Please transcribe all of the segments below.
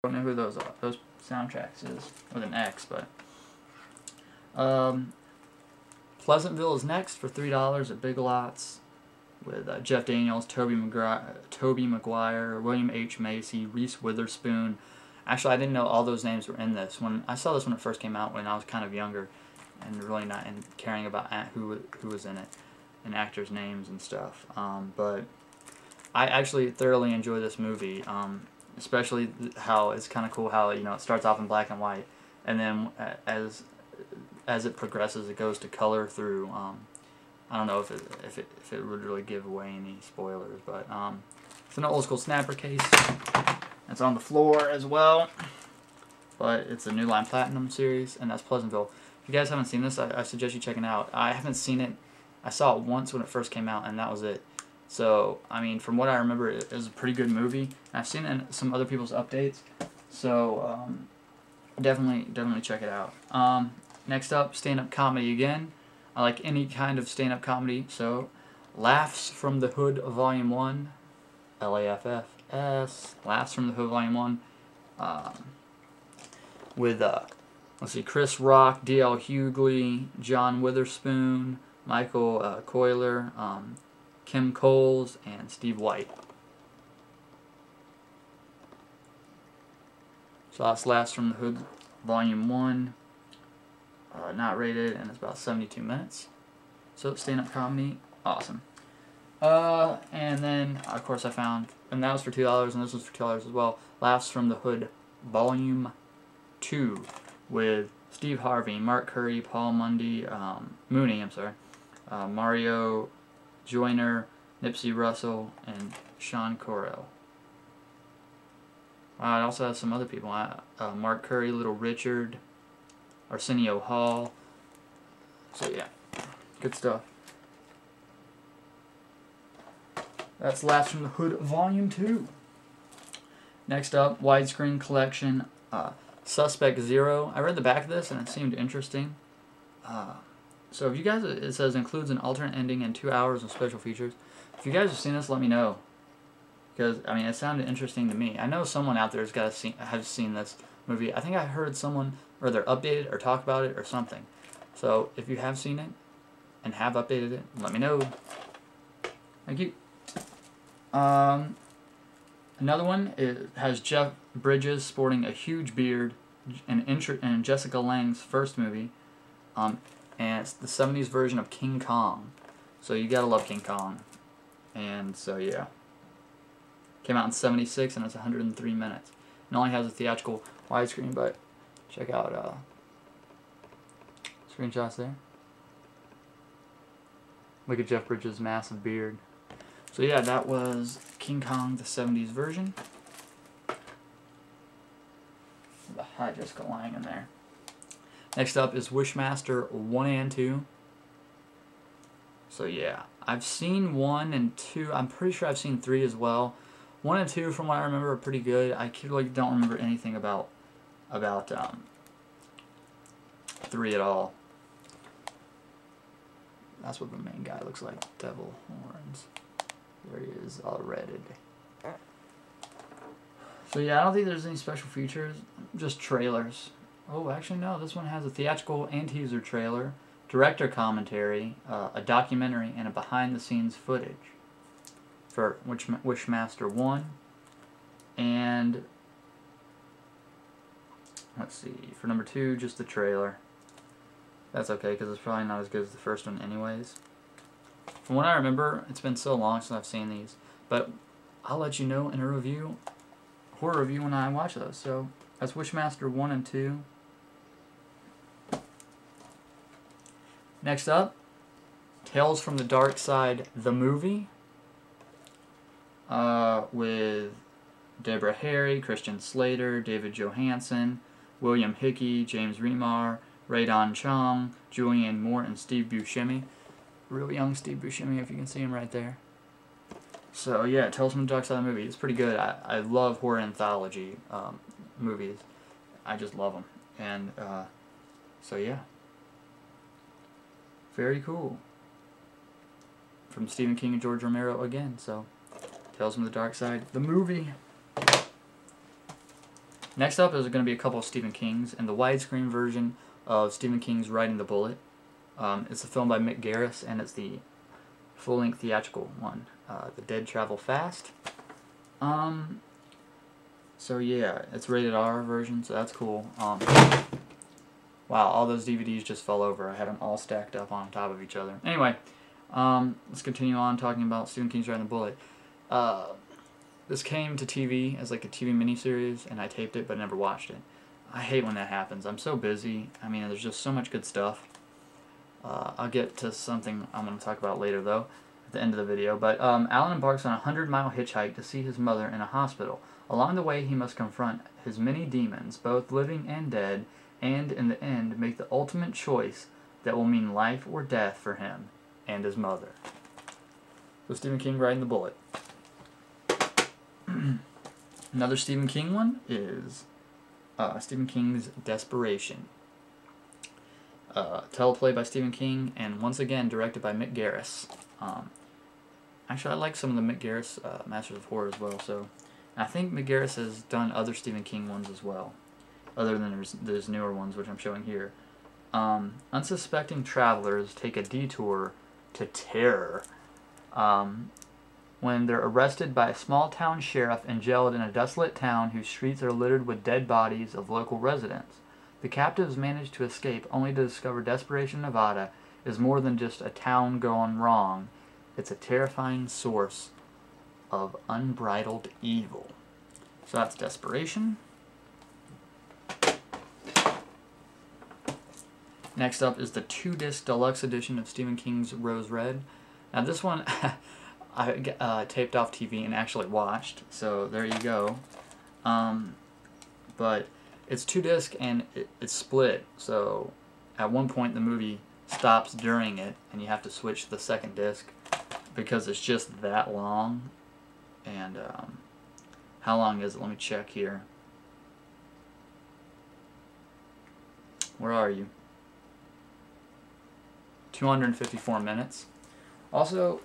don't know who those are. Those soundtracks is with an X, but Pleasantville is next for $3 at Big Lots with Jeff Daniels, Tobey Maguire, William H. Macy, Reese Witherspoon. Actually, I didn't know all those names were in this. When I saw this when it first came out, when I was kind of younger, and really not caring about who was in it and actors' names and stuff. But I actually thoroughly enjoy this movie. Especially how it's kind of cool how it starts off in black and white, and then as it progresses, it goes to color through. I don't know if it would really give away any spoilers, but it's an old school snapper case. It's on the floor as well, but it's a New Line Platinum series, and that's Pleasantville. If you guys haven't seen this, I suggest you checking it out. I haven't seen it. I saw it once when it first came out, and that was it. So, I mean, from what I remember, it was a pretty good movie. I've seen it in some other people's updates, so definitely check it out. Next up, stand-up comedy again. I like any kind of stand-up comedy, so Laughs from the Hood Volume 1, LAFFS, Laughs from the Hood Volume 1, with, let's see, Chris Rock, D.L. Hughley, John Witherspoon, Michael Coyler, Kim Coles, and Steve White. So that's Laughs from the Hood Volume 1. Not rated, and it's about 72 minutes. So stand-up comedy, awesome. And then, of course, I found, and that was for $2, and this was for $2 as well, Laughs from the Hood Volume 2 with Steve Harvey, Mark Curry, Paul Mooney, Mario Joyner, Nipsey Russell, and Sean Correll. Wow, it also has some other people. Mark Curry, Little Richard, Arsenio Hall. So yeah, good stuff. That's Laughs from the Hood Volume 2. Next up, Widescreen Collection, Suspect Zero. I read the back of this and it seemed interesting. So if you guys, it says includes an alternate ending and 2 hours of special features. If you guys have seen this, let me know. Because, I mean, it sounded interesting to me. I know someone out there has seen this movie. I think I heard someone, or they're updated or talk about it or something. So if you have seen it and have updated it, let me know. Thank you. Another one has Jeff Bridges sporting a huge beard in Jessica Lange's first movie. And it's the 70s version of King Kong. So you gotta love King Kong. And so yeah. Came out in 76 and it's 103 minutes. It only has a theatrical widescreen, but check out screenshots there. Look at Jeff Bridges' massive beard. So yeah, that was King Kong, the 70s version. The high Jessica Lange in there. Next up is Wishmaster 1 and 2. So yeah, I've seen 1 and 2. I'm pretty sure I've seen 3 as well. 1 and 2, from what I remember, are pretty good. I really don't remember anything about 3 at all. That's what the main guy looks like. Devil horns. There he is, all redded. So yeah, I don't think there's any special features. Just trailers. Oh, actually no. This one has a theatrical and teaser trailer, director commentary, a documentary, and a behind-the-scenes footage for Wishmaster 1. And let's see, for number 2, just the trailer. That's okay, because it's probably not as good as the first one anyways. From what I remember, it's been so long since I've seen these, but I'll let you know in a review, horror review, when I watch those. So that's Wishmaster 1 and 2. Next up, Tales from the Darkside, the movie, with Deborah Harry, Christian Slater, David Johansen, William Hickey, James Remar, Radon Chong, Julianne Moore, and Steve Buscemi. Real young Steve Buscemi, if you can see him right there. So yeah, Tales from the Darkside, the movie. It's pretty good. I love horror anthology movies. I just love them. And so yeah. Very cool. From Stephen King and George Romero again. So Tales from the Darkside, the movie. Next up is going to be a couple of Stephen King's, and the widescreen version of Stephen King's Riding the Bullet. It's a film by Mick Garris, and it's the full-length theatrical one. The Dead Travel Fast. So yeah, it's rated R version, so that's cool. Wow, all those DVDs just fell over. I had them all stacked up on top of each other. Anyway, let's continue on talking about Stephen King's Riding the Bullet. This came to TV as like a TV miniseries, and I taped it but never watched it. I hate when that happens. I'm so busy. I mean, there's just so much good stuff. I'll get to something I'm going to talk about later, though, at the end of the video. But Alan embarks on a 100-mile hitchhike to see his mother in a hospital. Along the way, he must confront his many demons, both living and dead, and, in the end, make the ultimate choice that will mean life or death for him and his mother. So Stephen King Riding the Bullet. Another Stephen King one is Stephen King's Desperation. Teleplay by Stephen King, and once again directed by Mick Garris. Actually, I like some of the Mick Garris Masters of Horror as well. So, I think Mick Garris has done other Stephen King ones as well, other than those newer ones, which I'm showing here. Unsuspecting travelers take a detour to terror when they're arrested by a small-town sheriff and jailed in a desolate town whose streets are littered with dead bodies of local residents. The captives manage to escape only to discover Desperation, Nevada is more than just a town gone wrong. It's a terrifying source of unbridled evil. So that's Desperation. Next up is the 2-disc deluxe edition of Stephen King's Rose Red. Now this one I taped off TV and actually watched, so there you go. But it's 2-disc and it's split, so at one point the movie stops during it and you have to switch to the second disc because it's just that long. And how long is it? Let me check here. Where are you? 254 minutes. Also,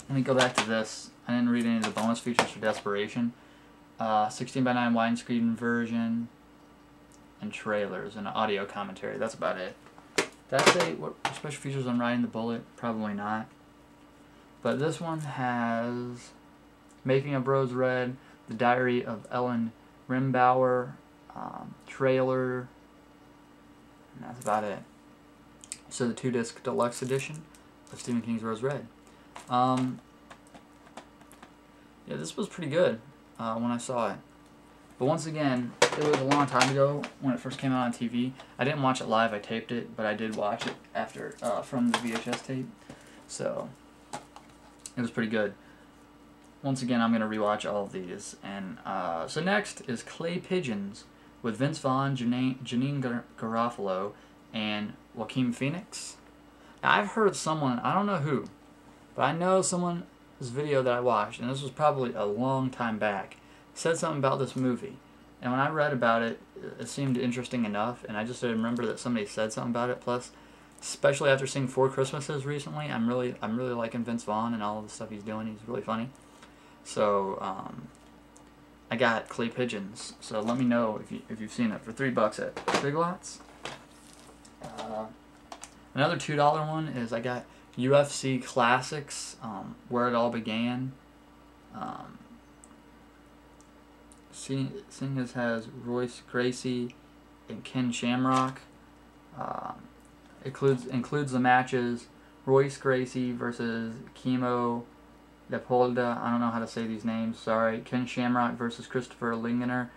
let me go back to this. I didn't read any of the bonus features for Desperation. 16:9 widescreen version, and trailers, and audio commentary. That's about it. Did I say what special features on Riding the Bullet? Probably not. But this one has Making of Rose Red, The Diary of Ellen Rimbauer, trailer, and that's about it. So the 2-disc deluxe edition of Stephen King's Rose Red. Yeah, this was pretty good when I saw it. But once again, it was a long time ago when it first came out on TV. I didn't watch it live, I taped it, but I did watch it after from the VHS tape. So it was pretty good. Once again, I'm going to rewatch all of these. And so next is Clay Pigeons with Vince Vaughn, Janine Garofalo, and Joaquin Phoenix. Now, I've heard someone, I don't know who, but I know someone's video that I watched, and this was probably a long time back, said something about this movie. And when I read about it, it seemed interesting enough, and I just remember that somebody said something about it. Plus, especially after seeing 4 Christmases recently, I'm really liking Vince Vaughn and all of the stuff he's doing. He's really funny. So I got Clay Pigeons. So let me know if you've seen it for $3 at Big Lots. Another $2 one is I got UFC Classics, Where It All Began. Seeing as has Royce Gracie and Ken Shamrock. Includes the matches Royce Gracie versus Kimo Lepolda. I don't know how to say these names, sorry. Ken Shamrock versus Christopher Lingener.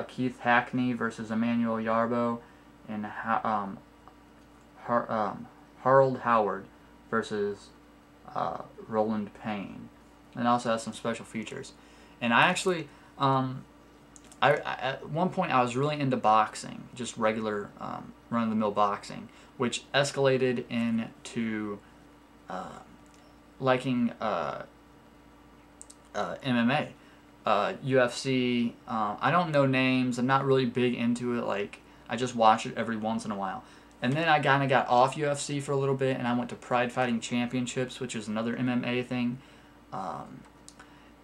Keith Hackney versus Emmanuel Yarbo. And Harold Howard versus Roland Payne. And it also has some special features. And I actually, at one point I was really into boxing, just regular run-of-the-mill boxing, which escalated into liking MMA. UFC, I don't know names, I'm not really big into it, like, I just watch it every once in a while. And then I kind of got off UFC for a little bit, and I went to Pride Fighting Championships, which is another MMA thing.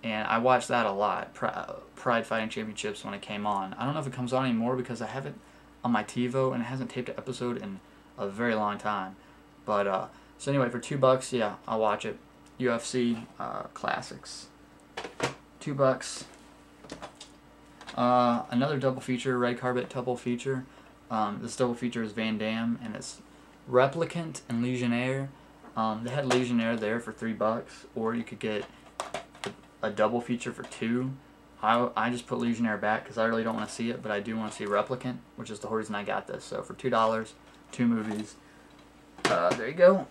and I watched that a lot. Pride Fighting Championships when it came on. I don't know if it comes on anymore because I have it on my TiVo and it hasn't taped an episode in a very long time. But so anyway, for $2, yeah, I'll watch it. UFC classics. $2. Another double feature, red carpet double feature. This double feature is Van Damme, and it's Replicant and Legionnaire. They had Legionnaire there for $3, or you could get a double feature for $2. I just put Legionnaire back because I really don't want to see it, but I do want to see Replicant, which is the reason I got this. So for $2, 2 movies. There you go.